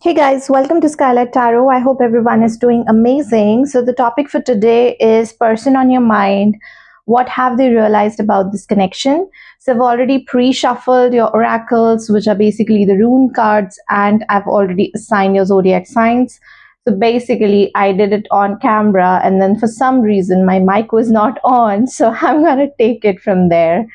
Hey guys, welcome to Skylight Tarot. I hope everyone is doing amazing. So, the topic for today is person on your mind. What have they realized about this connection? So, I've already pre shuffled your oracles, which are basically the rune cards, and I've already assigned your zodiac signs. So, basically, I did it on camera, and then for some reason, my mic was not on. So, I'm going to take it from there.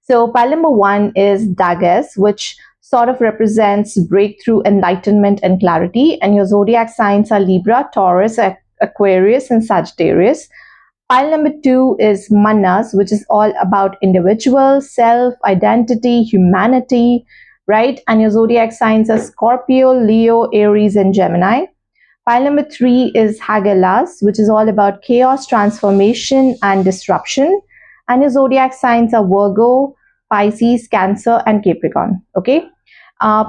So, pile number one is daggers, which sort of represents breakthrough, enlightenment, and clarity. And your zodiac signs are Libra, Taurus, Aquarius, and Sagittarius. Pile number two is manas, which is all about individual, self, identity, humanity, right? And your zodiac signs are Scorpio, Leo, Aries, and Gemini. Pile number three is Hagelas, which is all about chaos, transformation, and disruption. And your zodiac signs are Virgo, Pisces, Cancer, and Capricorn. Okay.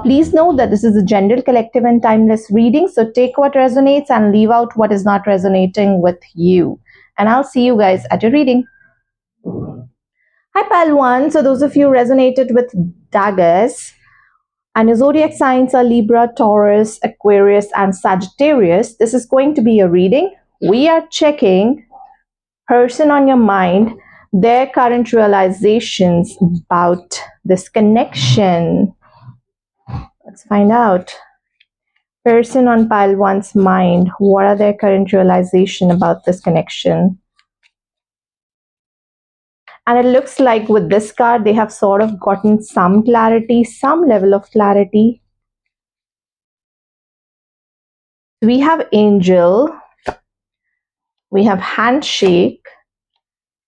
Please note that this is a general, collective, and timeless reading. So take what resonates and leave out what is not resonating with you. And I'll see you guys at your reading. Hi, Pile 1. So those of you resonated with daggers, and your zodiac signs are Libra, Taurus, Aquarius, and Sagittarius. This is going to be a reading. We are checking person on your mind, their current realizations about this connection. Let's find out. Person on pile one's mind, what are their current realization about this connection? And it looks like with this card, they have sort of gotten some clarity, some level of clarity. We have angel, we have handshake,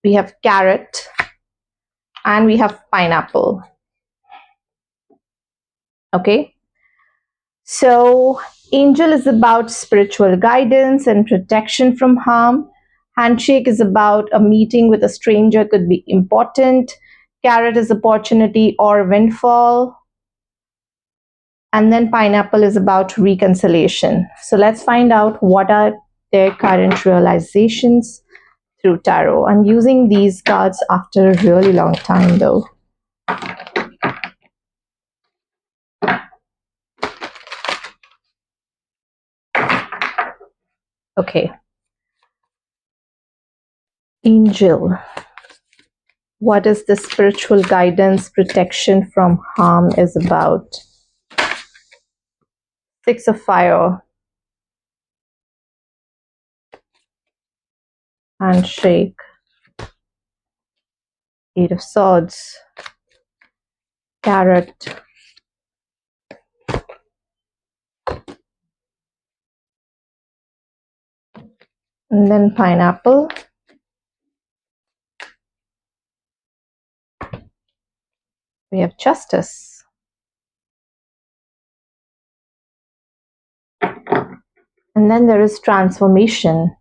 we have carrot, and we have pineapple. Okay. So angel is about spiritual guidance and protection from harm. Handshake is about a meeting with a stranger, could be important. Carrot is opportunity or windfall. And then pineapple is about reconciliation. So let's find out what are their current realizations through tarot. I'm using these cards after a really long time though. Okay. Angel. What is the spiritual guidance, protection from harm is about? Six of Fire. Handshake. Eight of Swords. Carrot. And then pineapple. We have Justice. And then there is transformation.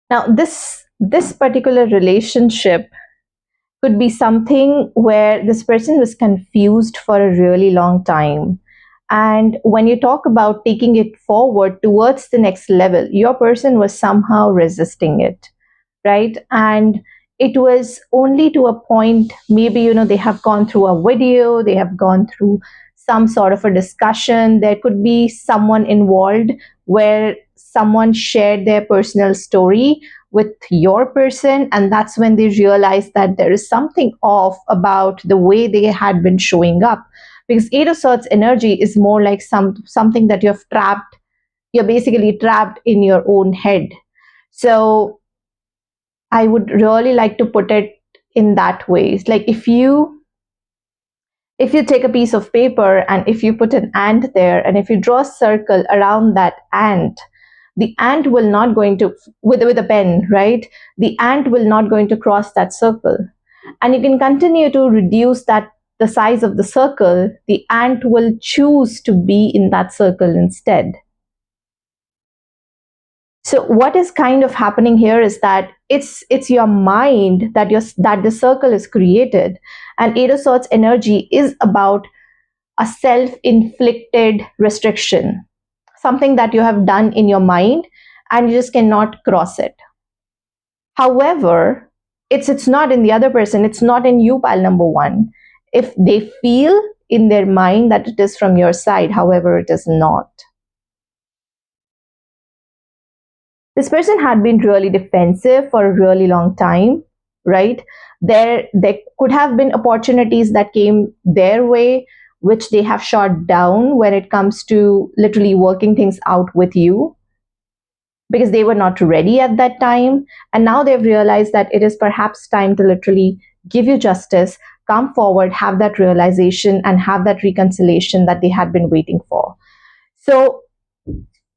Now, this particular relationship could be something where this person was confused for a really long time. And when you talk about taking it forward towards the next level, your person was somehow resisting it, right? And it was only to a point, maybe, they have gone through a video, they have gone through some sort of a discussion. There could be someone involved where someone shared their personal story with your person, and that's when they realized that there is something off about the way they had been showing up. Because Eight of Swords energy is more like something that you're trapped. You're basically trapped in your own head. So I would really like to put it in that way. It's like if you take a piece of paper and if you put an ant there, and if you draw a circle around that ant, the ant will not going to, with a pen, right? The ant will not going to cross that circle. And you can continue to reduce the size of the circle. The ant will choose to be in that circle instead. So what is kind of happening here is that it's your mind that the circle is created. And Eight of Swords energy is about a self-inflicted restriction, something that you have done in your mind and you just cannot cross it. However, it's not in the other person, it's not in you, pile number one. if they feel in their mind that it is from your side, however, it is not. This person had been really defensive for a really long time, right? There could have been opportunities that came their way which they have shot down when it comes to literally working things out with you, because they were not ready at that time, and now they've realized that it is perhaps time to literally give you justice, come forward, have that realization and have that reconciliation that they had been waiting for. So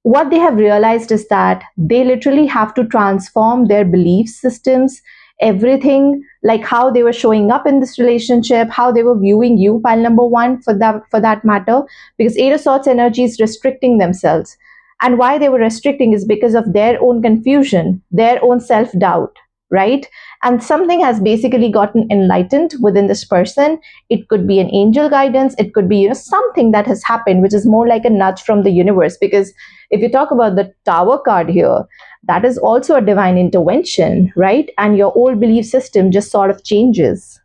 what they have realized is that they literally have to transform their belief systems, everything, like how they were showing up in this relationship, how they were viewing you, pile number one, for that matter, because eight of swords energy is restricting themselves. And why they were restricting is because of their own confusion, their own self-doubt, right? And something has basically gotten enlightened within this person. It could be an angel guidance, it could be, something that has happened which is more like a nudge from the universe, because if you talk about the Tower card here, that is also a divine intervention, right? And your old belief system just sort of changes.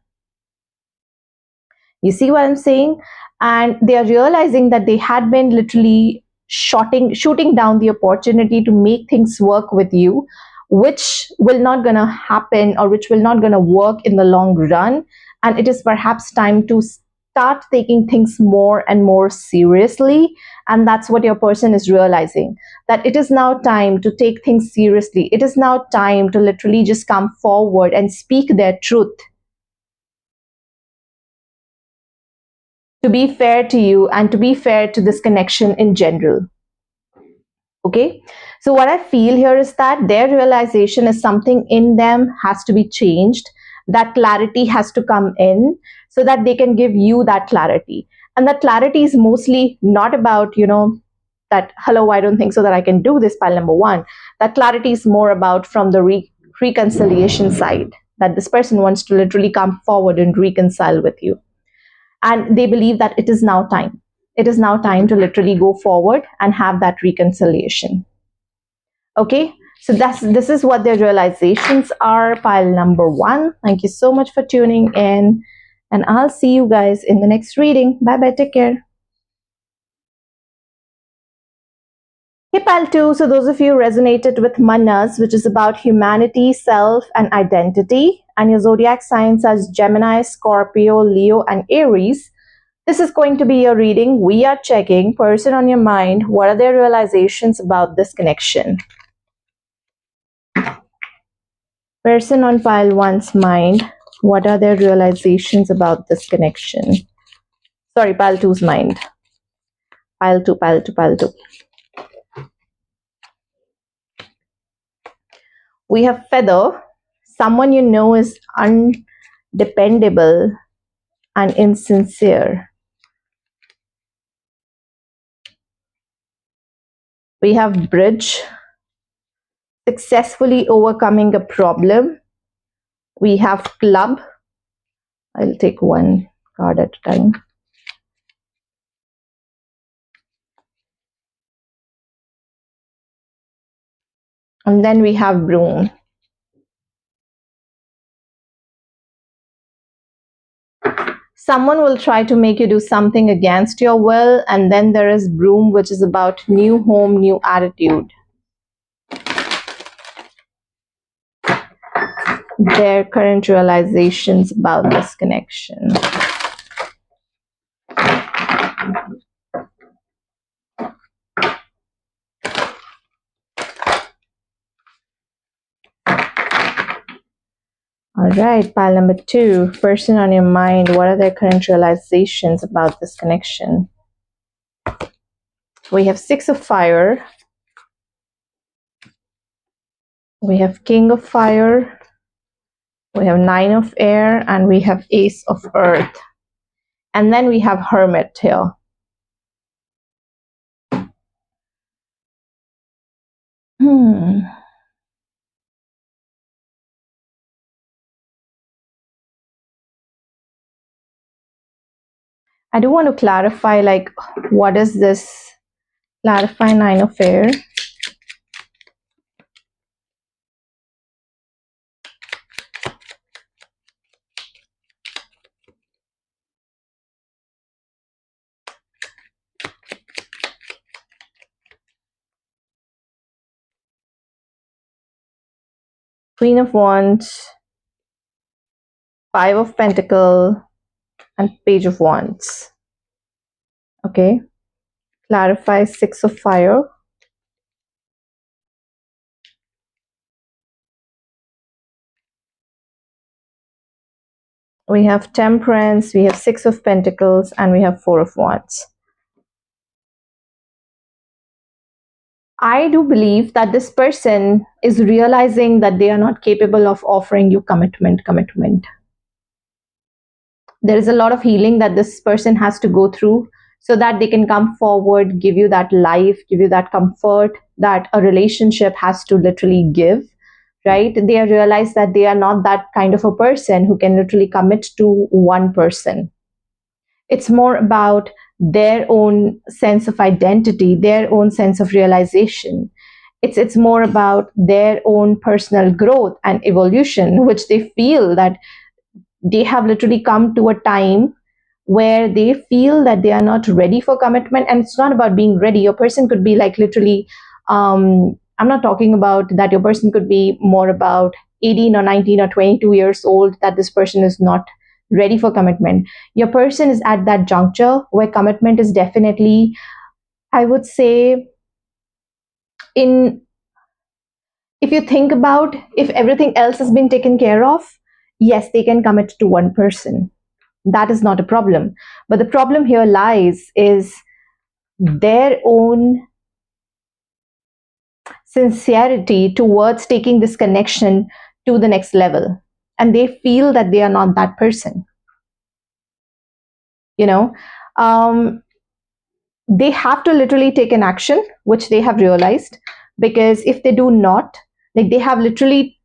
You see what I'm saying? And they are realizing that they had been literally shooting down the opportunity to make things work with you, which will not gonna happen, or which will not gonna work in the long run. And it is perhaps time to start taking things more and more seriously. And that's what your person is realizing, that it is now time to take things seriously. It is now time to literally just come forward and speak their truth, to be fair to you and to be fair to this connection in general. Okay, so what I feel here is that their realization is something in them has to be changed, that clarity has to come in, so that they can give you that clarity. And that clarity is mostly not about, that hello, I don't think so that I can do this, pile number one. That clarity is more about from the reconciliation side, that this person wants to literally come forward and reconcile with you, and they believe that it is now time. It is now time to literally go forward and have that reconciliation. Okay, so this is what their realizations are, pile number one. Thank you so much for tuning in, and I'll see you guys in the next reading. Bye bye, take care. Hey, pile two. So those of you resonated with manas, which is about humanity, self, and identity, and your zodiac signs as Gemini, Scorpio, Leo, and Aries, this is going to be your reading. We are checking person on your mind. What are their realizations about this connection? Person on pile one's mind. What are their realizations about this connection? Sorry, pile two's mind. Pile two, pile two, pile two. We have feather. Someone you know is undependable and insincere. We have bridge. Successfully overcoming a problem. We have club. I'll take one card at a time. And then we have broom. Someone will try to make you do something against your will. And then there is broom, which is about new home, new attitude. Their current realizations about this connection. All right, pile number two, person on your mind. What are their current realizations about this connection? We have six of fire. We have king of fire. We have nine of air, and we have ace of earth. And then we have hermit here. I do want to clarify, like, what is this? Clarify nine of air. Queen of Wands, Five of Pentacle, and Page of Wands. Okay, clarify Six of Fire. We have Temperance, we have Six of Pentacles, and we have Four of Wands. I do believe that this person is realizing that they are not capable of offering you commitment. There is a lot of healing that this person has to go through so that they can come forward, give you that life, give you that comfort that a relationship has to literally give, right? They realize that they are not that kind of a person who can literally commit to one person. It's more about their own sense of identity, their own sense of realization. It's more about their own personal growth and evolution, which they feel that they have literally come to a time where they feel that they are not ready for commitment. And it's not about being ready. Your person could be like literally, I'm not talking about that. Your person could be more about 18 or 19 or 22 years old, that this person is not ready for commitment. Your person is at that juncture where commitment is definitely, I would say, in, if you think about, if everything else has been taken care of, yes, they can commit to one person. That is not a problem. But the problem here lies is their own sincerity towards taking this connection to the next level. And they feel that they are not that person. You know, um, they have to literally take an action, which they have realized, because if they do not, like they have literally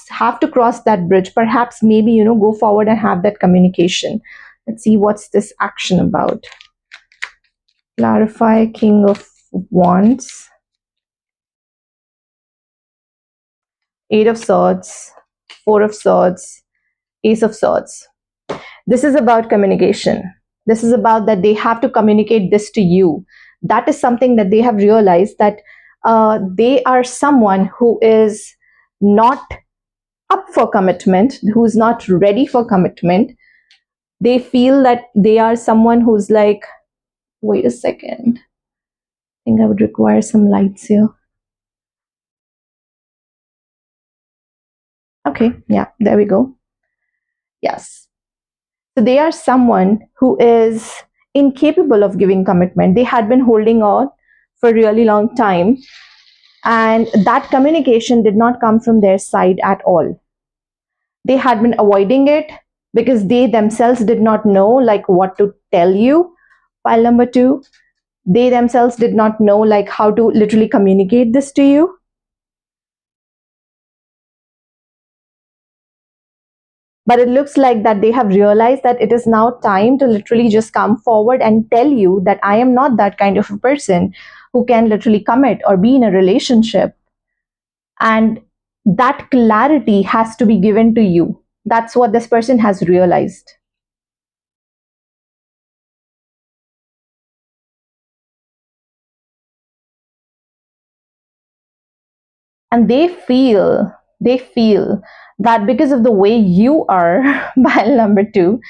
have to cross that bridge. Perhaps maybe, go forward and have that communication. Let's see what's this action about. Clarify King of Wands, Eight of Swords, Four of Swords, Ace of Swords. This is about communication. This is about that they have to communicate this to you. That is something that they have realized, that they are someone who is not up for commitment, who is not ready for commitment. They feel that they are someone who's like, wait a second. I think I would require some lights here. Okay, yeah, there we go. Yes. So they are someone who is incapable of giving commitment. They had been holding on for a really long time, and that communication did not come from their side at all. They had been avoiding it because they themselves did not know like what to tell you. File number two, they themselves did not know like how to literally communicate this to you. But it looks like that they have realized that it is now time to literally just come forward and tell you that I am not that kind of a person who can literally commit or be in a relationship. And that clarity has to be given to you. That's what this person has realized. And they feel that because of the way you are, pile number two,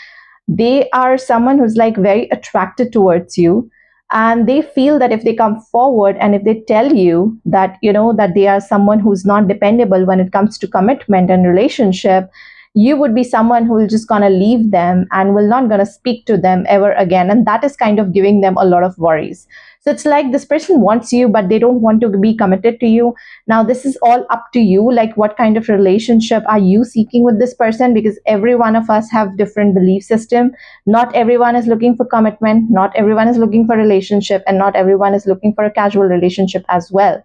they are someone who's like very attracted towards you, and they feel that if they come forward and if they tell you that that they are someone who's not dependable when it comes to commitment and relationship, you would be someone who will just gonna leave them and will not gonna speak to them ever again, and that is kind of giving them a lot of worries. So it's like this person wants you but they don't want to be committed to you. Now this is all up to you, like what kind of relationship are you seeking with this person, because every one of us have different belief system. Not everyone is looking for commitment, not everyone is looking for relationship, and not everyone is looking for a casual relationship as well.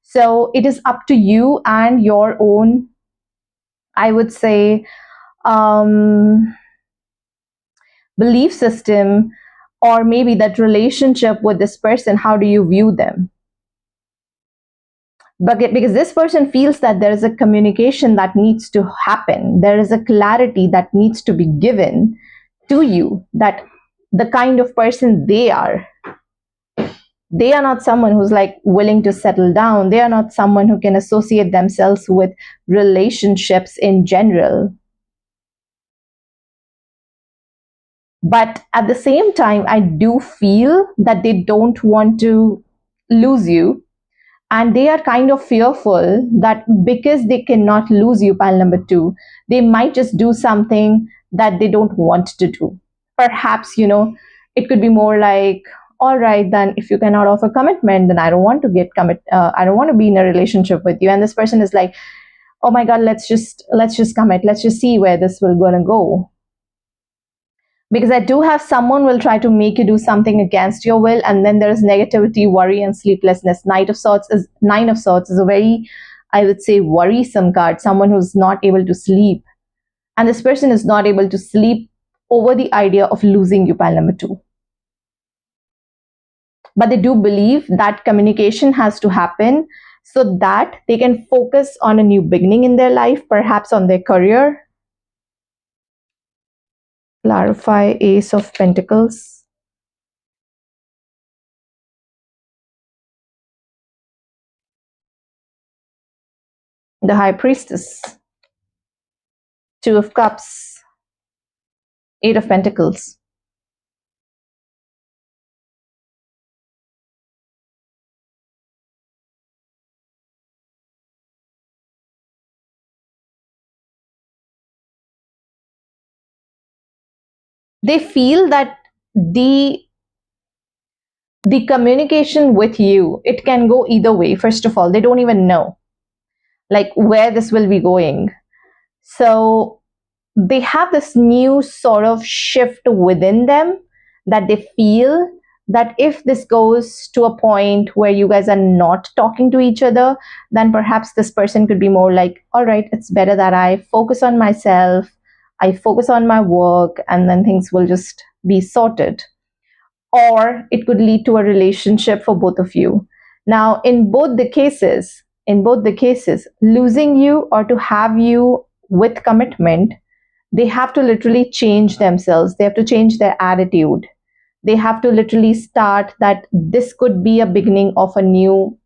So it is up to you and your own, I would say, um, belief system, or maybe that relationship with this person. How do you view them? But because this person feels that there is a communication that needs to happen, there is a clarity that needs to be given to you, that the kind of person they are. They are not someone who's like willing to settle down. They are not someone who can associate themselves with relationships in general. But at the same time, I do feel that they don't want to lose you, and they are kind of fearful that because they cannot lose you, pile number two, they might just do something that they don't want to do. Perhaps, it could be more like, all right, then if you cannot offer commitment, then I don't want to I don't want to be in a relationship with you. And this person is like, oh my god, let's just commit, let's just see where this will gonna go. Because I do have someone will try to make you do something against your will, and then there is negativity, worry, and sleeplessness. Nine of Swords is a very, I would say, worrisome card. Someone who's not able to sleep, and this person is not able to sleep over the idea of losing you, pile number two. But they do believe that communication has to happen so that they can focus on a new beginning in their life, perhaps on their career. Clarify Ace of Pentacles. The High Priestess. Two of Cups. Eight of Pentacles. They feel that the the communication with you, it can go either way. First of all, they don't even know like where this will be going. So they have this new sort of shift within them, that they feel that if this goes to a point where you guys are not talking to each other, then perhaps this person could be more like, all right, it's better that I focus on myself, I focus on my work, and then things will just be sorted. Or it could lead to a relationship for both of you. Now, in both the cases, losing you or to have you with commitment, they have to literally change themselves. They have to change their attitude. They have to literally start that this could be a beginning of a new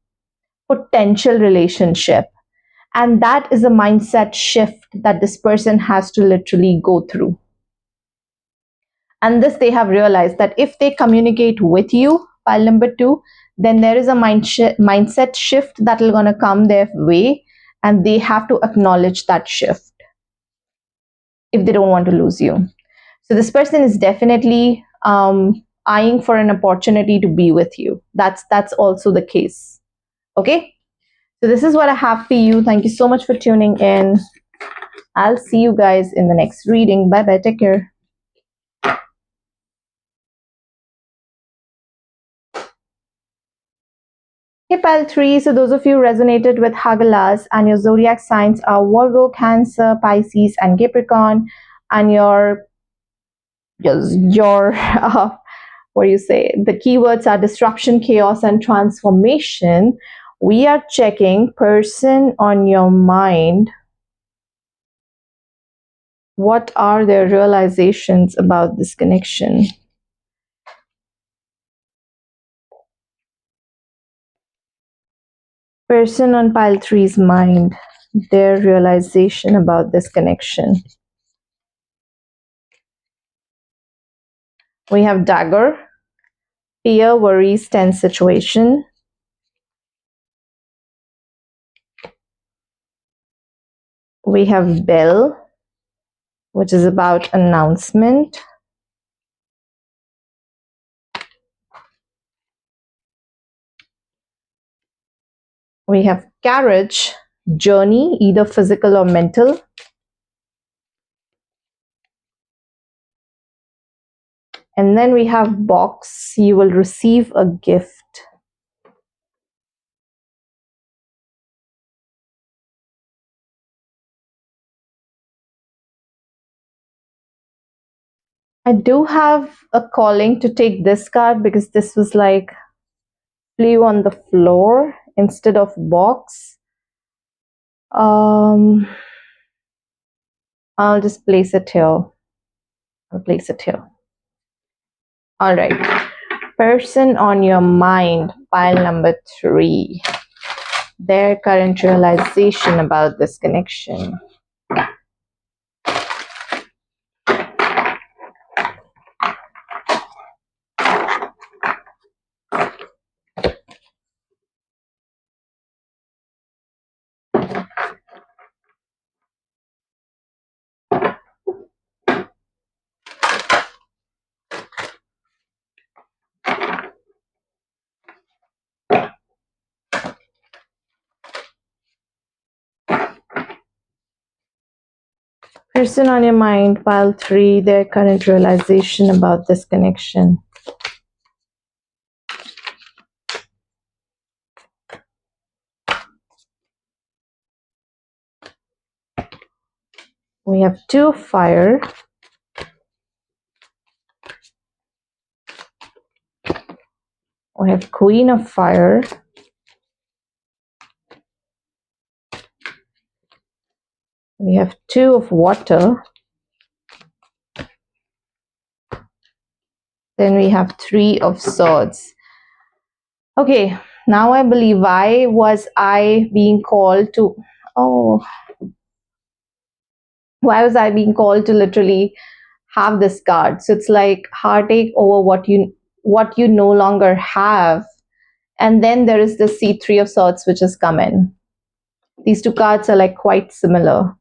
potential relationship. And that is a mindset shift that this person has to literally go through. And this they have realized that if they communicate with you, pile number two, then there is a mindset shift that will going to come their way, and they have to acknowledge that shift if they don't want to lose you. So this person is definitely eyeing for an opportunity to be with you. That's also the case. Okay. So this is what I have for you. Thank you so much for tuning in. I'll see you guys in the next reading. Bye bye. Take care. Hey, pile three. So those of you resonated with Hagalas and your zodiac signs are Virgo, Cancer, Pisces, and Capricorn, and your what do you say? The keywords are disruption, chaos, and transformation. We are checking person on your mind. What are their realizations about this connection? Person on pile three's mind, their realization about this connection. We have dagger, fear, worries, tense situation. We have bell, which is about announcement. We have carriage, journey, either physical or mental. And then we have box, you will receive a gift. I do have a calling to take this card because this was like flew on the floor instead of box. I'll just place it here. I'll place it here. All right. Person on your mind, pile number 3. Their current realization about this connection. Person on your mind, pile 3. Their current realization about this connection. We have 2 of fire. We have Queen of Fire. We have 2 of water. Then we have 3 of swords. Okay, now I believe why was I being called to, oh, why was I being called to literally have this card? So it's like heartache over what you no longer have. And then there is the C3 of swords which has come in. These 2 cards are like quite similar.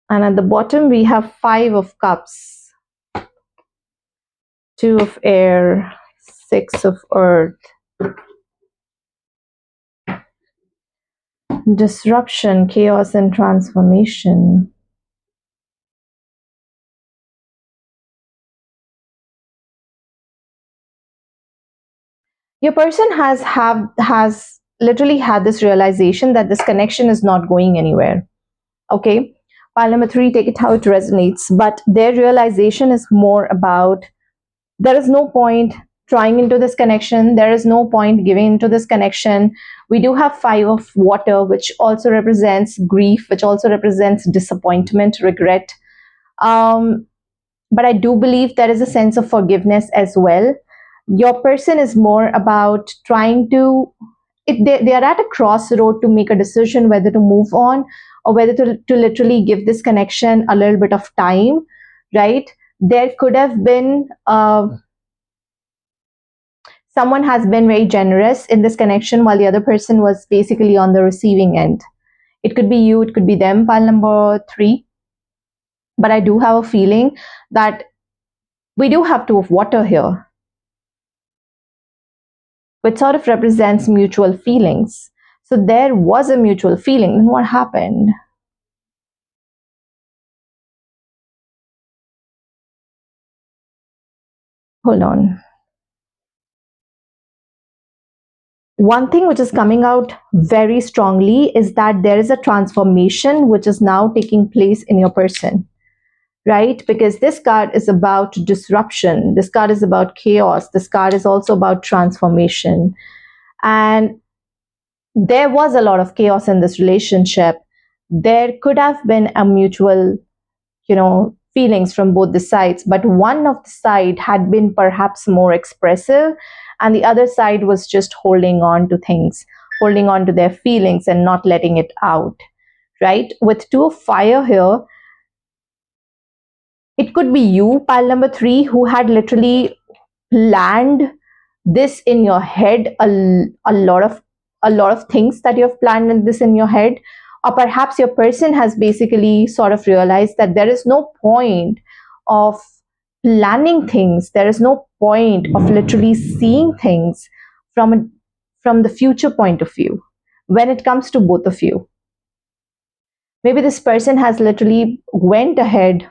And at the bottom we have 5 of cups, 2 of air, 6 of earth. Disruption, chaos, and transformation. Your person has literally had this realization that this connection is not going anywhere. Okay, pile number 3, take it how it resonates. But their realization is more about there is no point trying into this connection. There is no point giving into this connection. We do have 5 of water, which also represents grief, which also represents disappointment, regret. Um, but I do believe there is a sense of forgiveness as well. Your person is more about trying to, they are at a crossroad to make a decision whether to move on or whether to literally give this connection a little bit of time, right? There could have been someone has been very generous in this connection while the other person was basically on the receiving end. It could be you, it could be them, pile number 3. But I do have a feeling that we do have 2 of water here, which sort of represents mutual feelings. So there was a mutual feeling. Then what happened? Hold on. One thing which is coming out very strongly is that there is a transformation which is now taking place in your person, right? Because this card is about disruption, this card is about chaos, this card is also about transformation. And there was a lot of chaos in this relationship. There could have been a mutual, feelings from both the sides, but one of the side had been perhaps more expressive and the other side was just holding on to things, holding on to their feelings and not letting it out, right? With 2 of fire here, it could be you, pile number 3, who had literally planned this in your head, a lot of things that you have planned in this in your head. Or perhaps your person has basically sort of realized that there is no point of planning things, there is no point of literally seeing things from the future point of view when it comes to both of you. Maybe this person has literally went ahead,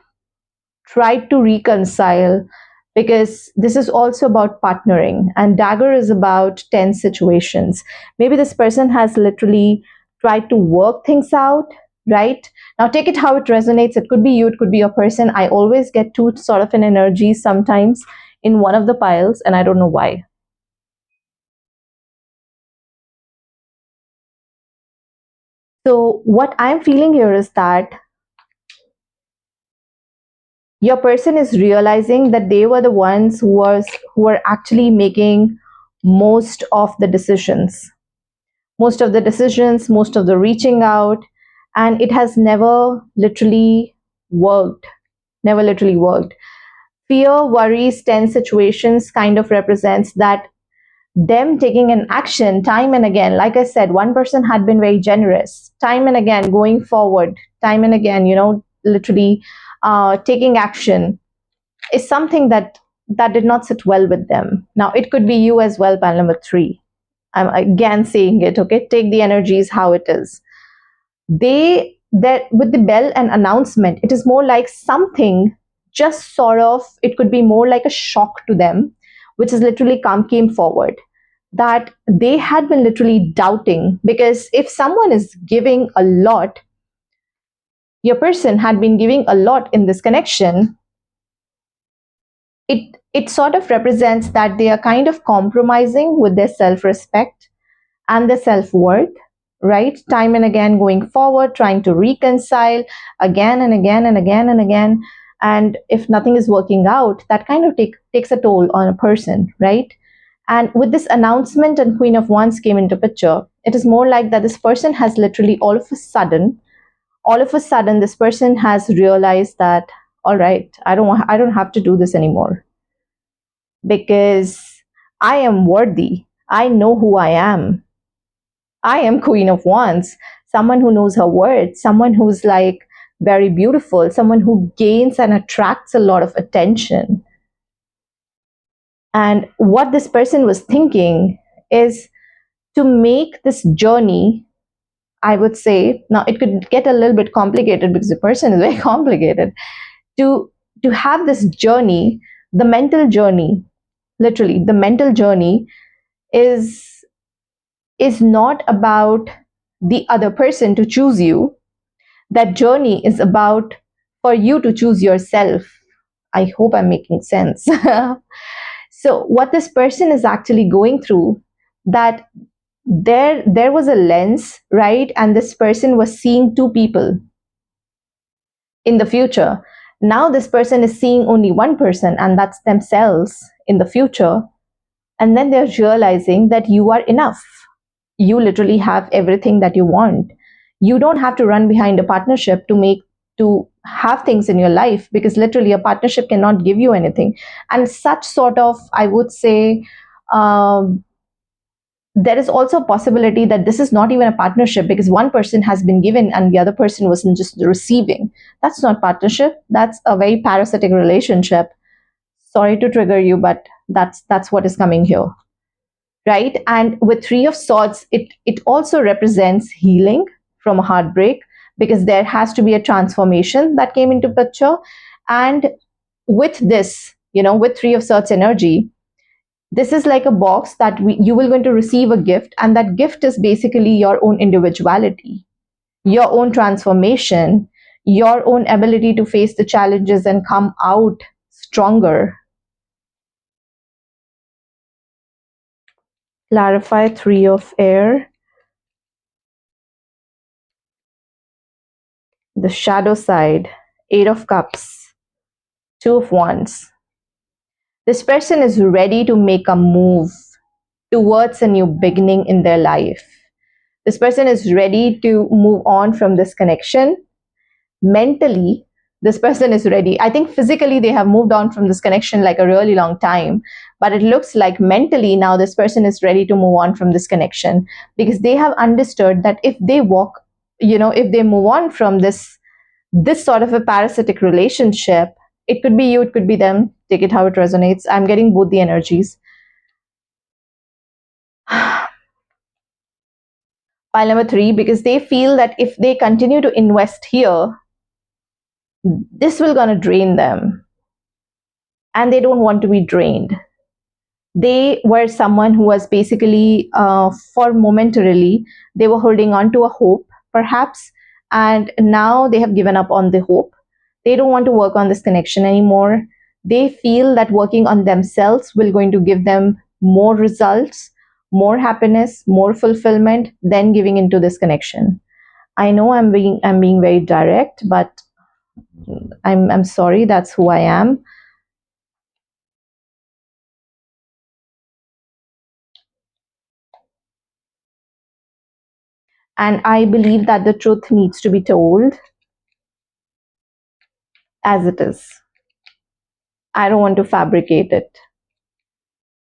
tried to reconcile, because this is also about partnering and dagger is about tense situations. Maybe this person has literally tried to work things out, right? Now take it how it resonates. It could be you, it could be your person. I always get two sort of an energy sometimes in one of the piles and I don't know why. So what I'm feeling here is that Your person is realizing that they were the ones who were actually making most of the decisions, most of the reaching out, and it has worked, never literally worked. Fear, worries, tense situations kind of represents that them taking an action time and again. Like I said, one person had been very generous time and again, going forward, time and again, literally taking action is something that did not sit well with them. Now, it could be you as well, panel number three. I'm again saying it, okay? Take the energies how it is. They that with the bell and announcement, it is more like something just sort of, it could be more like a shock to them, which is literally came forward, that they had been literally doubting. Because if someone is giving a lot, your person had been giving a lot in this connection, it sort of represents that they are kind of compromising with their self-respect and their self-worth, right? Time and again, going forward, trying to reconcile again and again and again and again. And if nothing is working out, that kind of takes a toll on a person, right? And with this announcement and Queen of Wands came into picture, it is more like that this person has literally all of a sudden, this person has realized that, all right, I don't have to do this anymore, because I am worthy. I know who I am. I am Queen of Wands, someone who knows her worth, someone who's like very beautiful, someone who gains and attracts a lot of attention. And what this person was thinking is to make this journey, I would say, now it could get a little bit complicated because the person is very complicated, to have this journey, the mental journey, literally the mental journey is not about the other person to choose you. That journey is about for you to choose yourself. I hope I'm making sense. So what this person is actually going through, that there was a lens, right? And this person was seeing two people in the future. Now this person is seeing only one person, and that's themselves in the future. And then they're realizing that you are enough. You literally have everything that you want. You don't have to run behind a partnership to have things in your life, because literally a partnership cannot give you anything. And such sort of, I would say, um, there is also a possibility that this is not even a partnership, because one person has been given and the other person wasn't just receiving. That's not partnership. That's a very parasitic relationship. Sorry to trigger you, but that's what is coming here, right? And with Three of Swords, it also represents healing from a heartbreak, because there has to be a transformation that came into picture. And with this, with Three of Swords energy, this is like a box that you will going to receive a gift, and that gift is basically your own individuality, your own transformation, your own ability to face the challenges and come out stronger. Clarify Three of Air, the shadow side, Eight of Cups, Two of Wands. This person is ready to make a move towards a new beginning in their life. This person is ready to move on from this connection. Mentally, this person is ready. I think physically they have moved on from this connection like a really long time, but it looks like mentally now this person is ready to move on from this connection, because they have understood that if they if they move on from this sort of a parasitic relationship, it could be you, it could be them, take it how it resonates. I'm getting both the energies. Pile number three, because they feel that if they continue to invest here, this will gonna drain them, and they don't want to be drained. They were someone who was basically, for momentarily, they were holding on to a hope, perhaps, and now they have given up on the hope. They don't want to work on this connection anymore. They feel that working on themselves will going to give them more results, more happiness, more fulfillment than giving into this connection. I know I'm being very direct, but I'm sorry, that's who I am. And I believe that the truth needs to be told as it is. I don't want to fabricate it.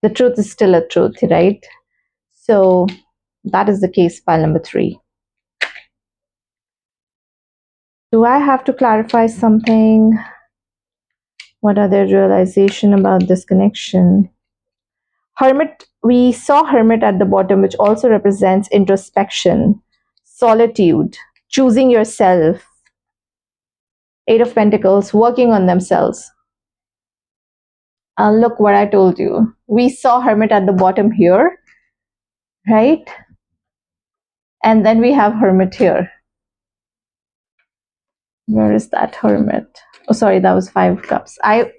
The truth is still a truth, right? So that is the case, file number 3. Do I have to clarify something? What are the realization about this connection? Hermit, we saw Hermit at the bottom, which also represents introspection, solitude, choosing yourself. 8 of Pentacles, working on themselves. Look what I told you. We saw Hermit at the bottom here, right? And then we have Hermit here. Where is that Hermit? Oh, sorry, that was 5 of Cups. I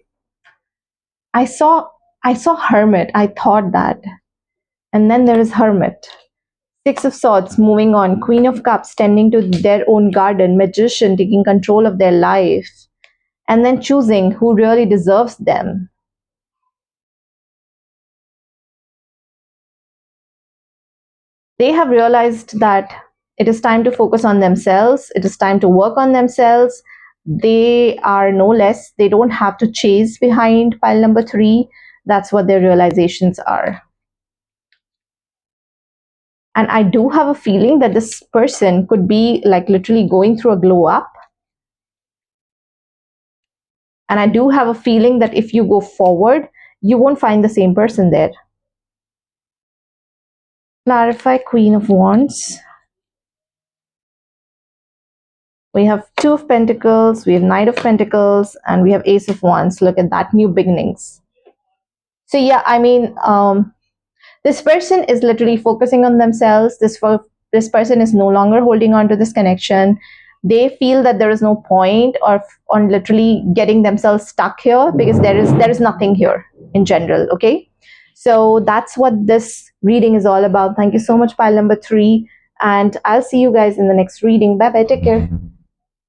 saw Hermit. I thought that. And then there is Hermit. 6 of Swords, moving on. Queen of Cups, tending to their own garden. Magician, taking control of their life. And then choosing who really deserves them. They have realized that it is time to focus on themselves. It is time to work on themselves. They are no less. They don't have to chase behind pile number 3. That's what their realizations are. And I do have a feeling that this person could be like literally going through a glow up. And I do have a feeling that if you go forward, you won't find the same person there. Clarify Queen of Wands. We have 2 of Pentacles, we have Knight of Pentacles, and we have Ace of Wands. Look at that, new beginnings. So yeah, I mean, this person is literally focusing on themselves. This person is no longer holding on to this connection. They feel that there is no point of on literally getting themselves stuck here because there is nothing here in general. Okay, so that's what this reading is all about. Thank you so much, pile number 3, and I'll see you guys in the next reading. Bye bye. Take care.